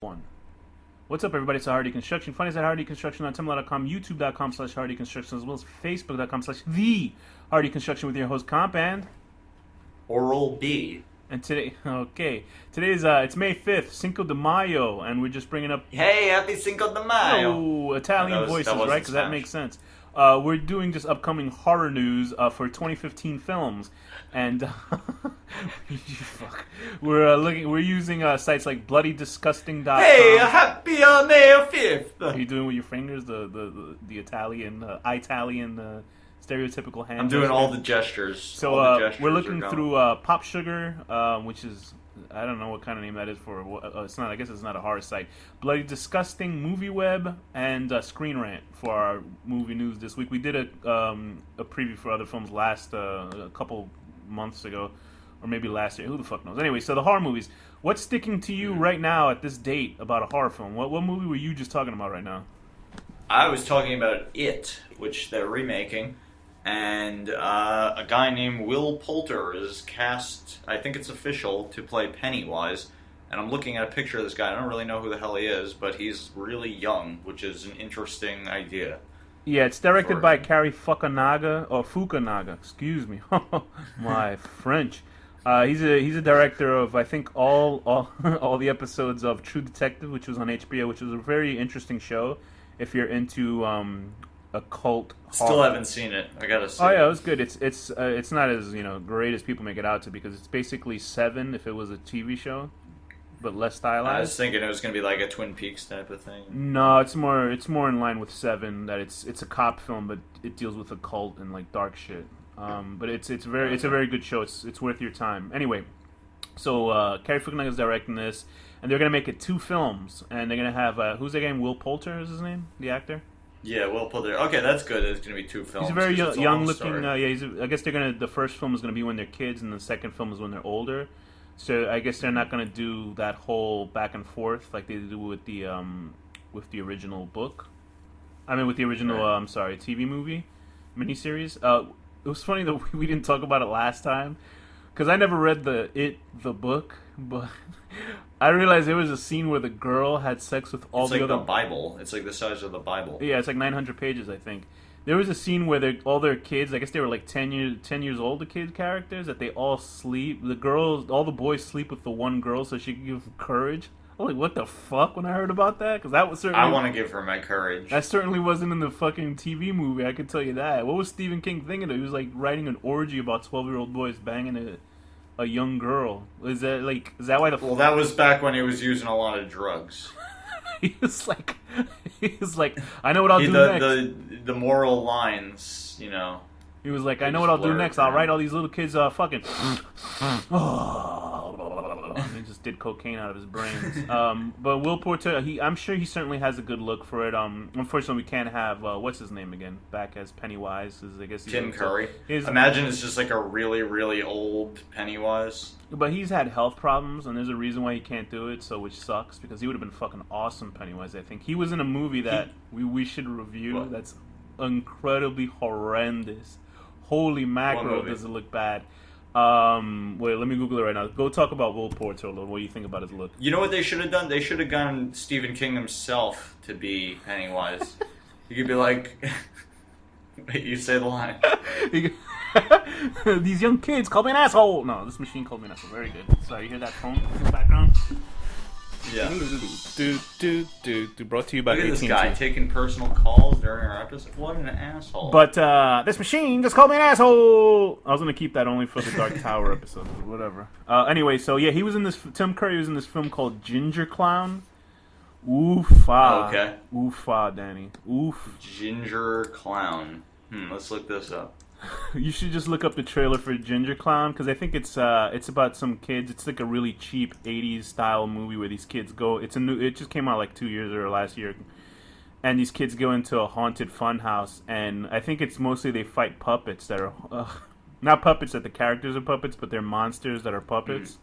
One. What's up, everybody? It's Hard Deconstruction. Funny at Hard Deconstruction on Tumblr.com, YouTube.com/Hard Deconstruction, as well as Facebook.com/The Hard Deconstruction with your host Comp and Oral B. And today, today's it's May 5th, Cinco de Mayo, and we're just bringing up Happy Cinco de Mayo. Italian voices, right? Because that makes sense. We're doing just upcoming horror news for 2015 films, and we're using sites like bloodydisgusting.com. Hey, happy May 5th. Are you doing with your fingers the Italian stereotypical hand? I'm doing all the gestures. So we're looking through Pop Sugar, which is, I don't know what kind of name that is for. It's not. I guess it's not a horror site. Bloody Disgusting, Movie Web, and Screen Rant for our movie news this week. We did a preview for other films a couple months ago, or maybe last year. Who the fuck knows? Anyway, so the horror movies. What's sticking to you right now at this date about a horror film? What movie were you just talking about right now? I was talking about It, which they're remaking. And a guy named Will Poulter is cast, I think it's official, to play Pennywise. And I'm looking at a picture of this guy. I don't really know who the hell he is, but he's really young, which is an interesting idea. Yeah, it's directed by Cary Fukunaga, excuse me. My French. He's a director of, I think, all the episodes of True Detective, which was on HBO, which was a very interesting show if you're into occult horror. Still haven't seen it. I gotta see. Oh yeah, it was good. It's not as great as people make it out to, because it's basically Seven if it was a TV show, but less stylized. I was thinking it was gonna be like a Twin Peaks type of thing. No, it's more in line with Seven. That it's a cop film, but it deals with occult and like dark shit. But it's a very good show. It's worth your time. Anyway, so Cary Fukunaga is directing this, and they're gonna make it 2 films, and they're gonna have who's the guy? Will Poulter is his name, the actor. Yeah, Will Poulter. Okay, that's good. It's going to be 2 films. He's a very young-looking. I guess the first film is going to be when they're kids, and the second film is when they're older. So I guess they're not going to do that whole back and forth like they do with the original book. I mean, with the original TV movie miniseries. It was funny that we didn't talk about it last time, because I never read the book, but I realized there was a scene where the girl had sex with all the other... It's like the Bible. It's like the size of the Bible. Yeah, it's like 900 pages, I think. There was a scene where all their kids, I guess they were like 10 years old, the kid characters, that they all sleep. All the boys sleep with the one girl so she can give them courage. I'm like, what the fuck when I heard about that? Because that was certainly... I want to give her my courage. That certainly wasn't in the fucking TV movie, I can tell you that. What was Stephen King thinking of? He was like writing an orgy about 12-year-old boys banging a young girl. Is that why the... Well, that was back when he was using a lot of drugs. he was like, I know what I'll do next. The moral lines, He was like, I know what I'll do next. I'll write all these little kids fucking... He just did cocaine out of his brains. But Will Poulter, I'm sure he certainly has a good look for it. Unfortunately, we can't have what's his name again back as Pennywise. I guess Tim Curry. Imagine it's just like a really, really old Pennywise. But he's had health problems, and there's a reason why he can't do it. So which sucks, because he would have been fucking awesome Pennywise. I think he was in a movie that we should review. What? That's incredibly horrendous. Holy mackerel, does it look bad. Wait, let me Google it right now. Go talk about Will Poulter a little. What do you think about his look? You know what they should have done? They should have gotten Stephen King himself to be Pennywise. You could be like... Wait, you say the line. These young kids called me an asshole! No, this machine called me an asshole. Very good. Sorry, you hear that phone in the background? Yeah. Brought to you by Look at AT&T. this guy taking personal calls during our episode. What an asshole. But this machine just called me an asshole. I was gonna keep that only for the Dark Tower episode, but whatever. Anyway, so yeah, he was in this. Tim Curry was in this film called Ginger Clown. Oofa. Oh, okay. Oofa, Danny. Oof. Ginger Clown. Let's look this up. You should just look up the trailer for Ginger Clown, because I think it's about some kids. It's like a really cheap 80s style movie where these kids go. It just came out like 2 years or last year, and these kids go into a haunted fun house, and I think it's mostly they fight puppets that are not puppets that the characters are puppets, but they're monsters that are puppets.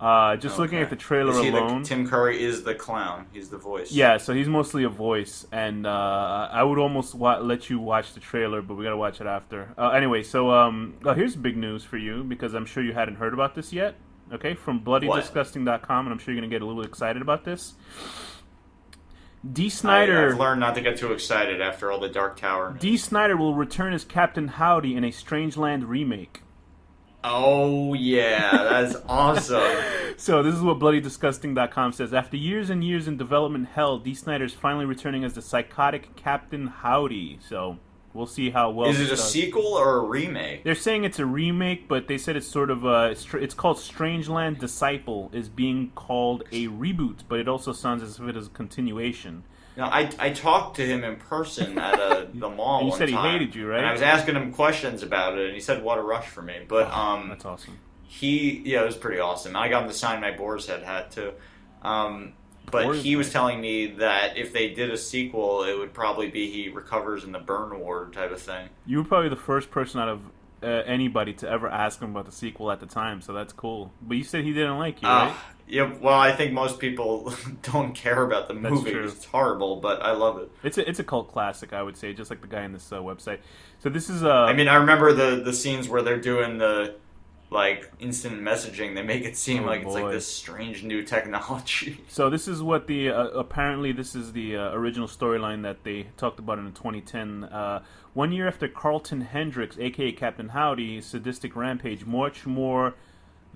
Looking at the trailer alone, Tim Curry is the clown. He's the voice. Yeah, so he's mostly a voice, and I would almost let you watch the trailer, but we gotta watch it after. Anyway, so here's big news for you, because I'm sure you hadn't heard about this yet. Okay, from BloodyDisgusting.com, and I'm sure you're going to get a little excited about this. D. Snyder. I've learned not to get too excited after all the Dark Tower news. D. Snyder will return as Captain Howdy in a Strangeland remake. Oh, yeah, that's awesome. So this is what BloodyDisgusting.com says. After years and years in development hell, D. Snyder's finally returning as the psychotic Captain Howdy. So we'll see how well. Is it a sequel or a remake? They're saying it's a remake, but they said it's sort of it's called Strangeland Disciple, is being called a reboot, but it also sounds as if it is a continuation. Now, I talked to him in person at the mall. And you one said time, he hated you, right? And I was asking him questions about it, and he said, "What a rush for me!" But that's awesome. it was pretty awesome. I got him to sign my Boar's Head hat too. But he was telling me that if they did a sequel, it would probably be he recovers in the burn ward type of thing. You were probably the first person out of anybody to ever ask him about the sequel at the time, so that's cool. But you said he didn't like you, right? Yeah, well, I think most people don't care about the movie. True. It's horrible, but I love it. It's a cult classic, I would say, just like the guy in this website. So this is I mean, I remember the scenes where they're doing the instant messaging. They make it seem like it's like this strange new technology. So this is what the apparently this is the original storyline that they talked about in 2010. 1 year after Carlton Hendricks, aka Captain Howdy's sadistic rampage, much more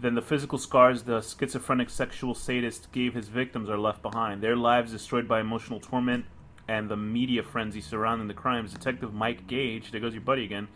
than the physical scars the schizophrenic sexual sadist gave his victims are left behind. Their lives destroyed by emotional torment and the media frenzy surrounding the crimes. Detective Mike Gage, there goes your buddy again,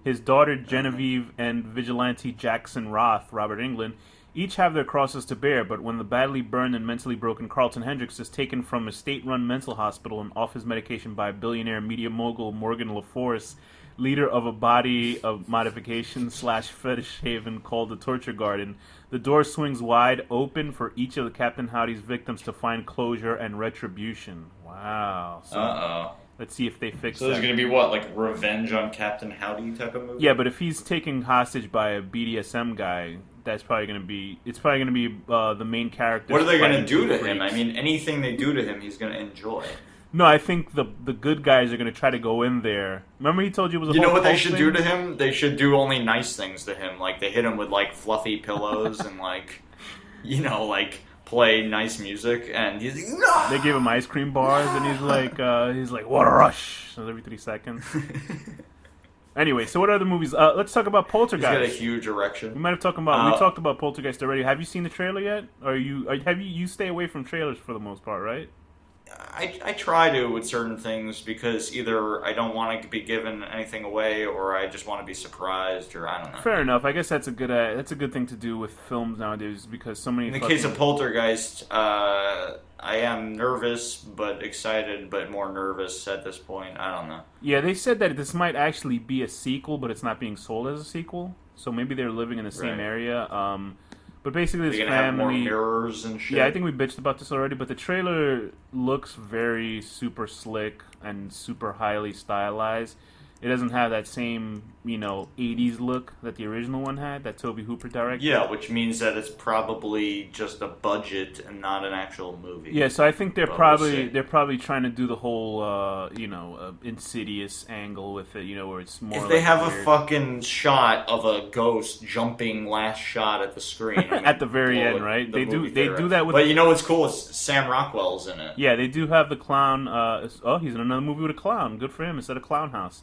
his daughter Genevieve, and vigilante Jackson Roth, Robert Englund, each have their crosses to bear, but when the badly burned and mentally broken Carlton Hendricks is taken from a state-run mental hospital and off his medication by billionaire media mogul Morgan LaForce, leader of a body of modification / fetish haven called the Torture Garden, the door swings wide open for each of the Captain Howdy's victims to find closure and retribution. Wow. So, let's see if they fix that. So there's going to be what, like Revenge on Captain Howdy type of movie? Yeah, but if he's taken hostage by a BDSM guy, that's probably going to be... It's probably going to be the main character. What are they going to do to him? I mean, anything they do to him, he's going to enjoy. No, I think the good guys are going to try to go in there. Remember he told you it was a You whole know what they cult should thing? do to him? They should do only nice things to him. Like, they hit him with, like, fluffy pillows and, like, you know, like, play nice music. And he's like, no! They give him ice cream bars, and he's like, what a rush! So every 3 seconds. Anyway, so what other movies? Let's talk about Poltergeist. He's got a huge erection. We might have talked about we talked about Poltergeist already. Have you seen the trailer yet? Or you stay away from trailers for the most part, right? I try to with certain things because either I don't want to be given anything away or I just want to be surprised or I don't know. Fair enough. I guess that's a good thing to do with films nowadays because so many. In the case of Poltergeist, I am nervous but excited, but more nervous at this point. I don't know. Yeah, they said that this might actually be a sequel, but it's not being sold as a sequel. So maybe they're living in the same area. But basically, this family have more mirrors and shit. Yeah, I think we bitched about this already. But the trailer looks very super slick and super highly stylized. It doesn't have that same, 80s look that the original one had, that Tobe Hooper directed. Yeah, which means that it's probably just a budget and not an actual movie. Yeah, so I think they're probably trying to do the whole, Insidious angle with it, where it's more. If they have a fucking shot of a ghost jumping last shot at the screen at the very end, right? They do that with. But you know what's cool? Is Sam Rockwell's in it. Yeah, they do have the clown. He's in another movie with a clown. Good for him. Instead of Clown House.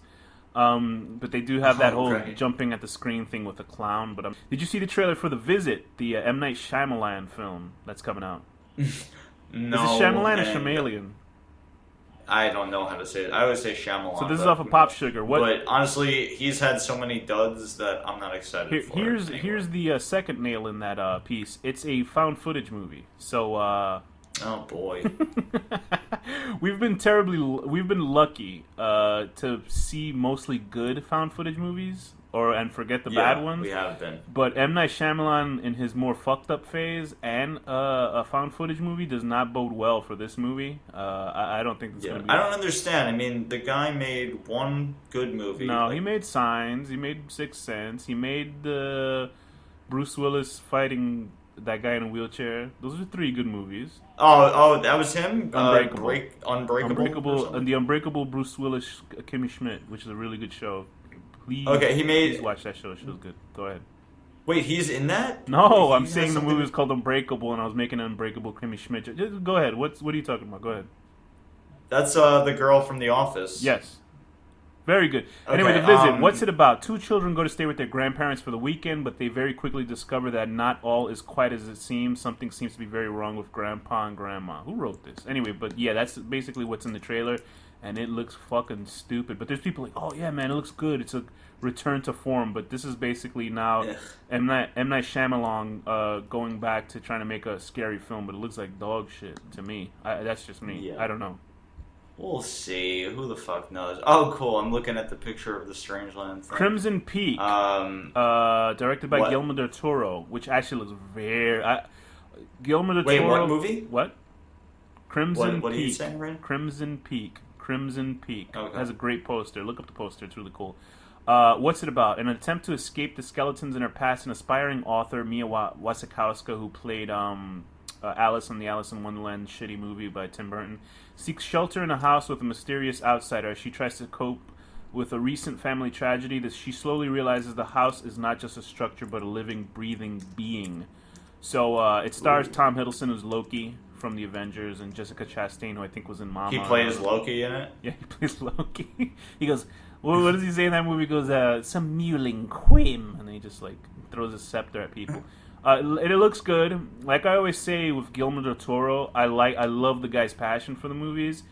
But they do have that whole jumping at the screen thing with the clown. But did you see the trailer for The Visit, the M. Night Shyamalan film that's coming out? No. Is it Shyamalan or Shyamalan? I don't know how to say it. I always say Shyamalan. So this is off of Pop Sugar. But honestly, he's had so many duds that I'm not excited for it. Here's the second nail in that piece. It's a found footage movie. So. Oh boy. We've been lucky to see mostly good found footage movies and forget the bad ones. We have been. But M. Night Shyamalan in his more fucked up phase and a found footage movie does not bode well for this movie. I don't think it's going to be. I don't understand. I mean, the guy made one good movie. No, he made Signs. He made Sixth Sense. He made Bruce Willis fighting that guy in a wheelchair. Those are 3 good movies. Oh, that was him? Unbreakable. And the Unbreakable Bruce Willis, Kimmy Schmidt, which is a really good show. Please watch that show. The show's good. Go ahead. Wait, he's in that? No, Wait, I'm he saying has the something- movie was called Unbreakable, and I was making an Unbreakable Kimmy Schmidt. Just go ahead. What are you talking about? Go ahead. That's the girl from The Office. Yes. Very good. Okay, Anyway, The Visit. What's it about? Two children go to stay with their grandparents for the weekend, but they very quickly discover that not all is quite as it seems. Something seems to be very wrong with Grandpa and Grandma. Who wrote this? Anyway, but yeah, that's basically what's in the trailer, and it looks fucking stupid. But there's people like, oh yeah, man, it looks good. It's a return to form. But this is basically now M. Night Shyamalan going back to trying to make a scary film, but it looks like dog shit to me. That's just me. Yeah. I don't know. We'll see. Who the fuck knows? Oh, cool. I'm looking at the picture of the Strangeland thing. Crimson Peak, directed by Guillermo del Toro, which actually looks very... Guillermo del Toro... Wait, what movie? What? Crimson Peak. What are you saying, Ryan? Crimson Peak. Crimson Peak. Okay. It has a great poster. Look up the poster. It's really cool. What's it about? In an attempt to escape the skeletons in her past, an aspiring author, Mia Wasikowska, who played Alice in the Alice in Wonderland shitty movie by Tim Burton, seeks shelter in a house with a mysterious outsider as she tries to cope with a recent family tragedy. She slowly realizes the house is not just a structure but a living, breathing being. So it stars Tom Hiddleston, who's Loki from the Avengers, and Jessica Chastain, who I think was in Mama. He plays Loki in it? Yeah, he plays Loki. He goes, what does he say in that movie? He goes, some mewling quim, and then he just like throws a scepter at people. It looks good. Like I always say with Guillermo del Toro, I love the guy's passion for the movies.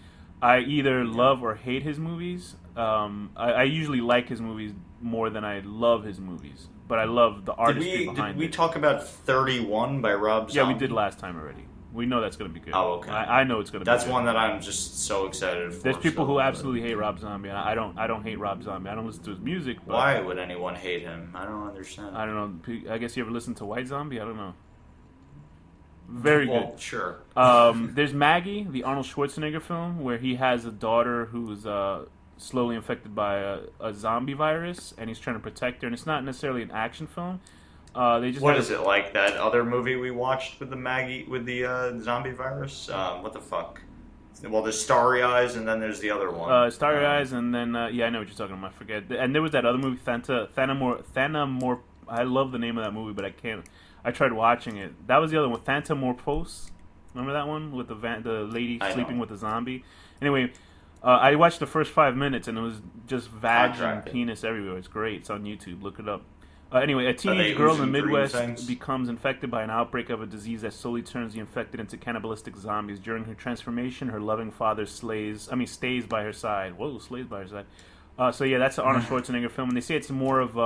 I either love or hate his movies. I usually like his movies more than I love his movies, but I love the artistry behind it. Did we talk about 31 by Rob Zombie? Yeah, we did last time already. We know that's going to be good. Oh, okay. I know it's going to be good. That's one that I'm just so excited for. There's people who absolutely hate Rob Zombie. I don't hate Rob Zombie. I don't listen to his music. But why would anyone hate him? I don't understand. I don't know. I guess you ever listen to White Zombie? I don't know. Very good. Well, sure. There's Maggie, the Arnold Schwarzenegger film, where he has a daughter who's slowly infected by a zombie virus, and he's trying to protect her. And it's not necessarily an action film. What is it like that other movie we watched with the zombie virus? What the fuck? Well, there's Starry Eyes, and then there's the other one. Starry Eyes, and then yeah, I know what you're talking about. I forget. And there was that other movie, Thanamor. I love the name of that movie, but I can't. I tried watching it. That was the other one, Thantamorphose. Remember that one with the lady sleeping with a zombie? Anyway, I watched the first 5 minutes, and it was just vag and penis everywhere. It's great. It's on YouTube. Look it up. Anyway, a teenage girl in the Midwest becomes infected by an outbreak of a disease that slowly turns the infected into cannibalistic zombies. During her transformation, her loving father stays by her side. Whoa, slays by her side. So yeah, that's an Arnold Schwarzenegger film, and they say it's more of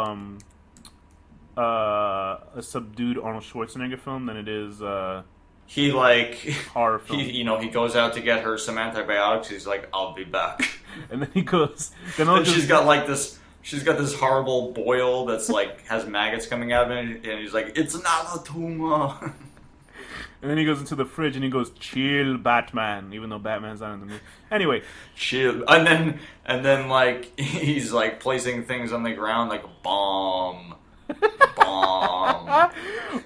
a subdued Arnold Schwarzenegger film than it is horror film. He goes out to get her some antibiotics. He's like, "I'll be back," and then he goes. And she's got like this. She's got this horrible boil that's like has maggots coming out of it, and he's like, "It's not a tumor." And then he goes into the fridge and he goes, "Chill, Batman," even though Batman's not in the movie. Anyway, chill. And then like he's like placing things on the ground like a bomb.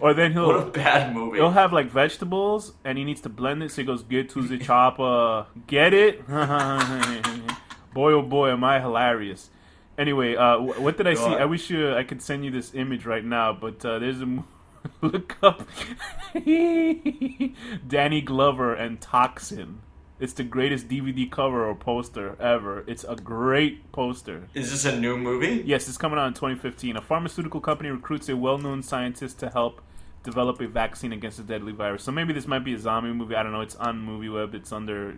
Or then what a bad movie. He'll have like vegetables and he needs to blend it, so he goes, "Get to the chopper." Get it? Boy, oh boy, am I hilarious. Anyway, what did I see? I wish I could send you this image right now, but there's a look up Danny Glover and Toxin. It's the greatest DVD cover or poster ever. It's a great poster. Is this a new movie? Yes, it's coming out in 2015. A pharmaceutical company recruits a well-known scientist to help develop a vaccine against a deadly virus. So maybe this might be a zombie movie. I don't know. It's on MovieWeb. It's under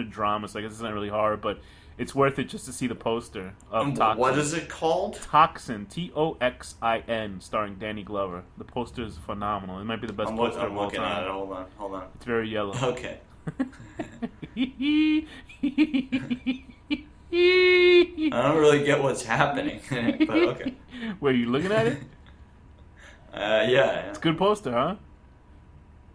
drama, so I guess it's not really horror, but it's worth it just to see the poster of Toxin. What is it called? Toxin, Toxin, starring Danny Glover. The poster is phenomenal. It might be the best poster of all time. I'm looking at it. Hold on. It's very yellow. Okay. I don't really get what's happening, but okay. Were you looking at it? Yeah. It's a good poster, huh?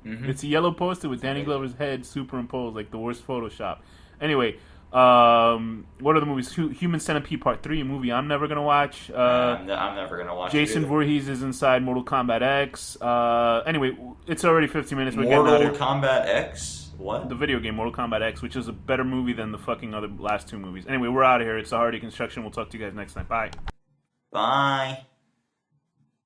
Mm-hmm. It's a yellow poster with Danny Glover's head superimposed, like the worst Photoshop. Anyway, what are the movies? Human Centipede Part 3, a movie I'm never going to watch. I'm never going to watch Jason it Voorhees is inside Mortal Kombat X. Anyway, it's already 15 minutes. We're Mortal getting out Kombat X? What? The video game, Mortal Kombat X, which is a better movie than the fucking other last two movies. Anyway, we're out of here. It's the Deconstruction. We'll talk to you guys next time. Bye. Bye.